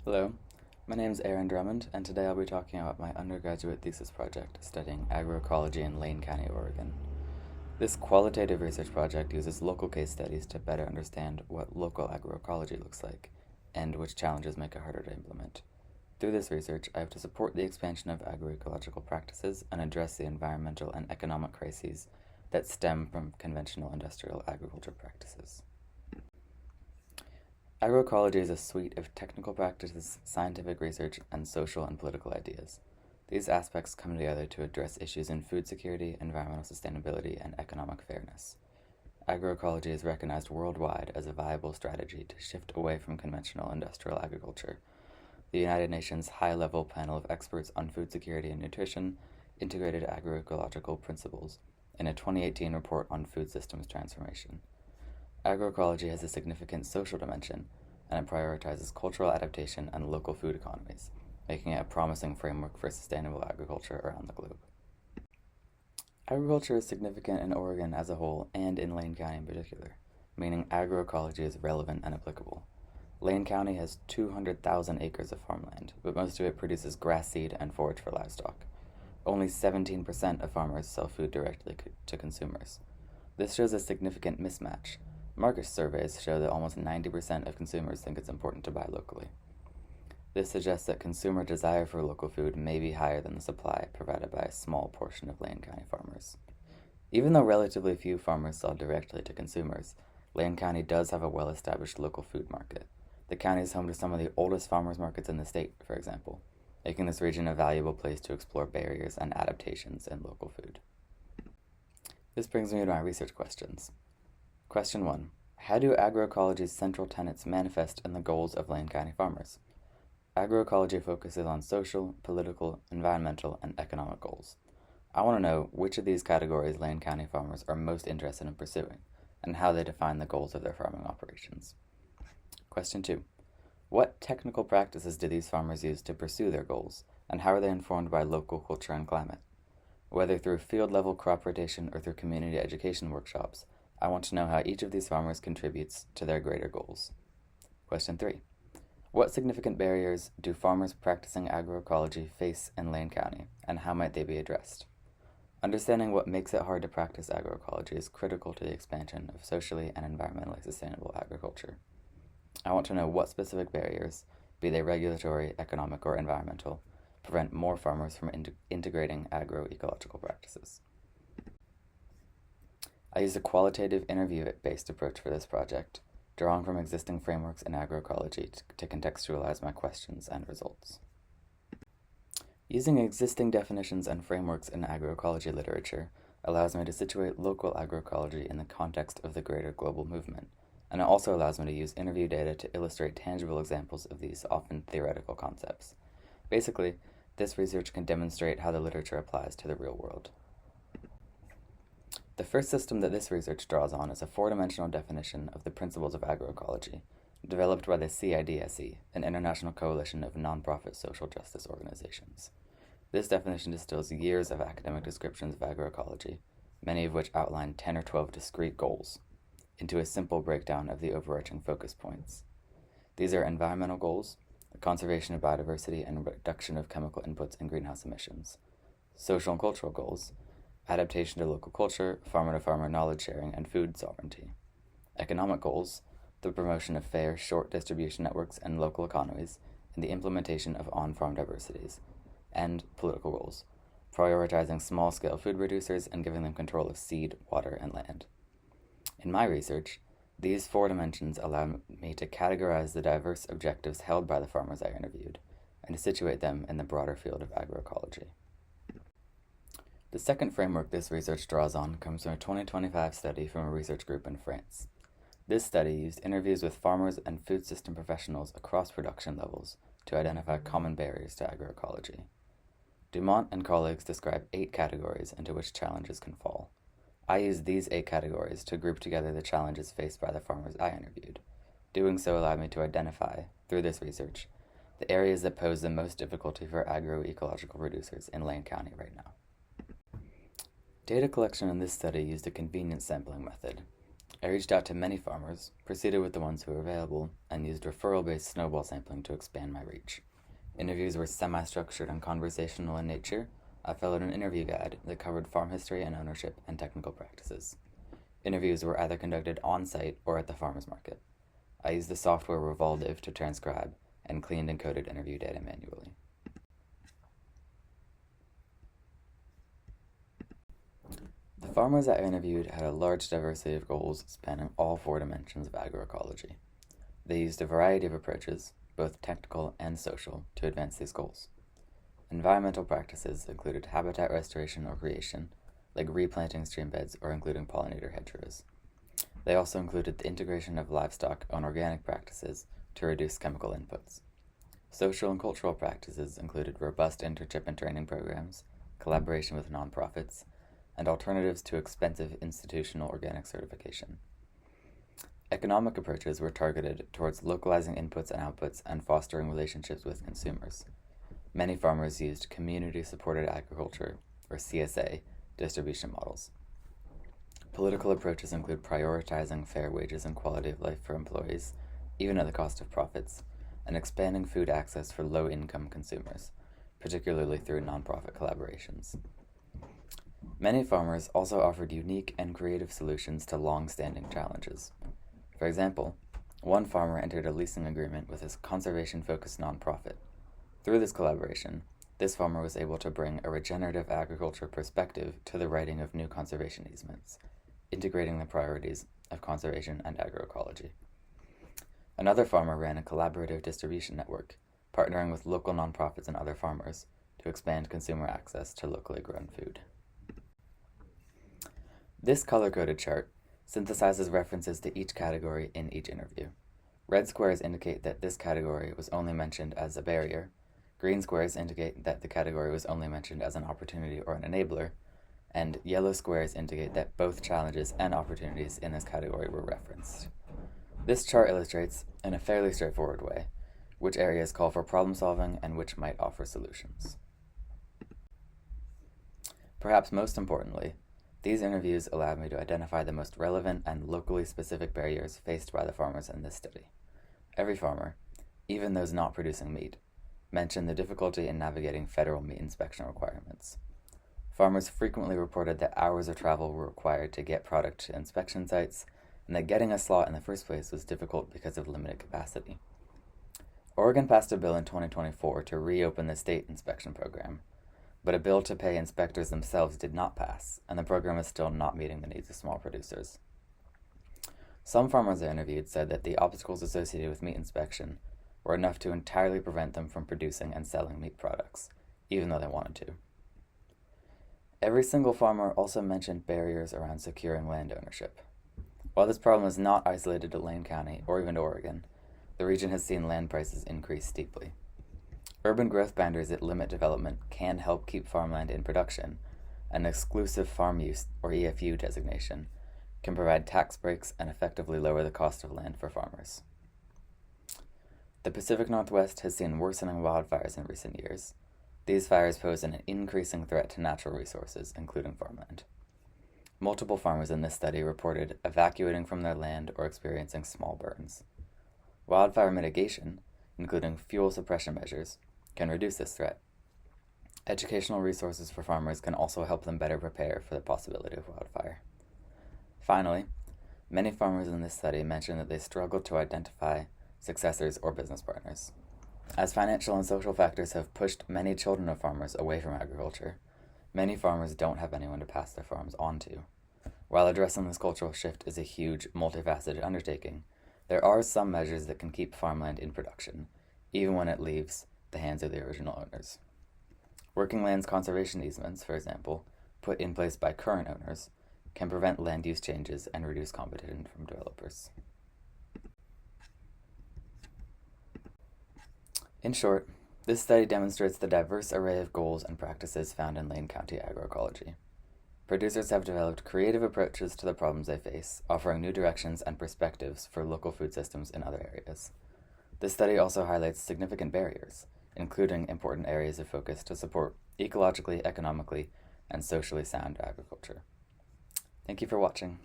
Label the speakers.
Speaker 1: Hello, my name is Drummond, and today I'll be talking about my undergraduate thesis project studying agroecology in Lane County, Oregon. This qualitative research project uses local case studies to better understand what local agroecology looks like and which challenges make it harder to implement. Through this research, I have to support the expansion of agroecological practices and address the environmental and economic crises that stem from conventional industrial agriculture practices. Agroecology is a suite of technical practices, scientific research, and social and political ideas. These aspects come together to address issues in food security, environmental sustainability, and economic fairness. Agroecology is recognized worldwide as a viable strategy to shift away from conventional industrial agriculture. The United Nations High-Level Panel of Experts on Food Security and Nutrition integrated agroecological principles in a 2018 report on food systems transformation. Agroecology has a significant social dimension, and it prioritizes cultural adaptation and local food economies, making it a promising framework for sustainable agriculture around the globe. Agriculture is significant in Oregon as a whole and in Lane County in particular, meaning agroecology is relevant and applicable. Lane County has 200,000 acres of farmland, but most of it produces grass seed and forage for livestock. Only 17% of farmers sell food directly to consumers. This shows a significant mismatch. Market surveys show that almost 90% of consumers think it's important to buy locally. This suggests that consumer desire for local food may be higher than the supply provided by a small portion of Lane County farmers. Even though relatively few farmers sell directly to consumers, Lane County does have a well-established local food market. The county is home to some of the oldest farmers markets in the state, for example, making this region a valuable place to explore barriers and adaptations in local food. This brings me to my research questions. Question 1. How do agroecology's central tenets manifest in the goals of Lane County farmers? Agroecology focuses on social, political, environmental, and economic goals. I want to know which of these categories Lane County farmers are most interested in pursuing, and how they define the goals of their farming operations. Question 2. What technical practices do these farmers use to pursue their goals, and how are they informed by local culture and climate? Whether through field-level crop rotation or through community education workshops, I want to know how each of these farmers contributes to their greater goals. Question 3. What significant barriers do farmers practicing agroecology face in Lane County, and how might they be addressed? Understanding what makes it hard to practice agroecology is critical to the expansion of socially and environmentally sustainable agriculture. I want to know what specific barriers, be they regulatory, economic, or environmental, prevent more farmers from integrating agroecological practices. I used a qualitative interview-based approach for this project, drawing from existing frameworks in agroecology to contextualize my questions and results. Using existing definitions and frameworks in agroecology literature allows me to situate local agroecology in the context of the greater global movement, and it also allows me to use interview data to illustrate tangible examples of these often theoretical concepts. Basically, this research can demonstrate how the literature applies to the real world. The first system that this research draws on is a four-dimensional definition of the principles of agroecology, developed by the CIDSE, an international coalition of nonprofit social justice organizations. This definition distills years of academic descriptions of agroecology, many of which outline 10 or 12 discrete goals, into a simple breakdown of the overarching focus points. These are environmental goals, the conservation of biodiversity and reduction of chemical inputs and greenhouse emissions; social and cultural goals, adaptation to local culture, farmer-to-farmer knowledge sharing, and food sovereignty; economic goals, the promotion of fair, short distribution networks and local economies, and the implementation of on-farm diversities; and political goals, prioritizing small-scale food producers and giving them control of seed, water, and land. In my research, these four dimensions allow me to categorize the diverse objectives held by the farmers I interviewed, and to situate them in the broader field of agroecology. The second framework this research draws on comes from a 2025 study from a research group in France. This study used interviews with farmers and food system professionals across production levels to identify common barriers to agroecology. Drummond and colleagues describe 8 categories into which challenges can fall. I used these 8 categories to group together the challenges faced by the farmers I interviewed. Doing so allowed me to identify, through this research, the areas that pose the most difficulty for agroecological producers in Lane County right now. Data collection in this study used a convenience sampling method. I reached out to many farmers, proceeded with the ones who were available, and used referral-based snowball sampling to expand my reach. Interviews were semi-structured and conversational in nature. I followed an interview guide that covered farm history and ownership and technical practices. Interviews were either conducted on-site or at the farmer's market. I used the software Revoldiv to transcribe and cleaned and coded interview data manually. The farmers I interviewed had a large diversity of goals spanning all 4 dimensions of agroecology. They used a variety of approaches, both technical and social, to advance these goals. Environmental practices included habitat restoration or creation, like replanting stream beds or including pollinator hedgerows. They also included the integration of livestock on organic practices to reduce chemical inputs. Social and cultural practices included robust internship and training programs, collaboration with nonprofits, and alternatives to expensive institutional organic certification. Economic approaches were targeted towards localizing inputs and outputs and fostering relationships with consumers. Many farmers used community-supported agriculture, or CSA, distribution models. Political approaches include prioritizing fair wages and quality of life for employees, even at the cost of profits, and expanding food access for low-income consumers, particularly through nonprofit collaborations. Many farmers also offered unique and creative solutions to long-standing challenges. For example, one farmer entered a leasing agreement with his conservation-focused nonprofit. Through this collaboration, this farmer was able to bring a regenerative agriculture perspective to the writing of new conservation easements, integrating the priorities of conservation and agroecology. Another farmer ran a collaborative distribution network, partnering with local nonprofits and other farmers to expand consumer access to locally grown food. This color-coded chart synthesizes references to each category in each interview. Red squares indicate that this category was only mentioned as a barrier, green squares indicate that the category was only mentioned as an opportunity or an enabler, and yellow squares indicate that both challenges and opportunities in this category were referenced. This chart illustrates, in a fairly straightforward way, which areas call for problem solving and which might offer solutions. Perhaps most importantly, these interviews allowed me to identify the most relevant and locally specific barriers faced by the farmers in this study. Every farmer, even those not producing meat, mentioned the difficulty in navigating federal meat inspection requirements. Farmers frequently reported that hours of travel were required to get product to inspection sites, and that getting a slot in the first place was difficult because of limited capacity. Oregon passed a bill in 2024 to reopen the state inspection program, but a bill to pay inspectors themselves did not pass, and the program is still not meeting the needs of small producers. Some farmers I interviewed said that the obstacles associated with meat inspection were enough to entirely prevent them from producing and selling meat products, even though they wanted to. Every single farmer also mentioned barriers around securing land ownership. While this problem is not isolated to Lane County or even to Oregon, the region has seen land prices increase steeply. Urban growth boundaries that limit development can help keep farmland in production. An exclusive farm use, or EFU designation, can provide tax breaks and effectively lower the cost of land for farmers. The Pacific Northwest has seen worsening wildfires in recent years. These fires pose an increasing threat to natural resources, including farmland. Multiple farmers in this study reported evacuating from their land or experiencing small burns. Wildfire mitigation, including fuel suppression measures, can reduce this threat. Educational resources for farmers can also help them better prepare for the possibility of wildfire. Finally, many farmers in this study mentioned that they struggled to identify successors or business partners. As financial and social factors have pushed many children of farmers away from agriculture, many farmers don't have anyone to pass their farms on to. While addressing this cultural shift is a huge, multifaceted undertaking, there are some measures that can keep farmland in production, even when it leaves the hands of the original owners. Working lands conservation easements, for example, put in place by current owners, can prevent land use changes and reduce competition from developers. In short, this study demonstrates the diverse array of goals and practices found in Lane County agroecology. Producers have developed creative approaches to the problems they face, offering new directions and perspectives for local food systems in other areas. This study also highlights significant barriers, including important areas of focus to support ecologically, economically, and socially sound agriculture. Thank you for watching.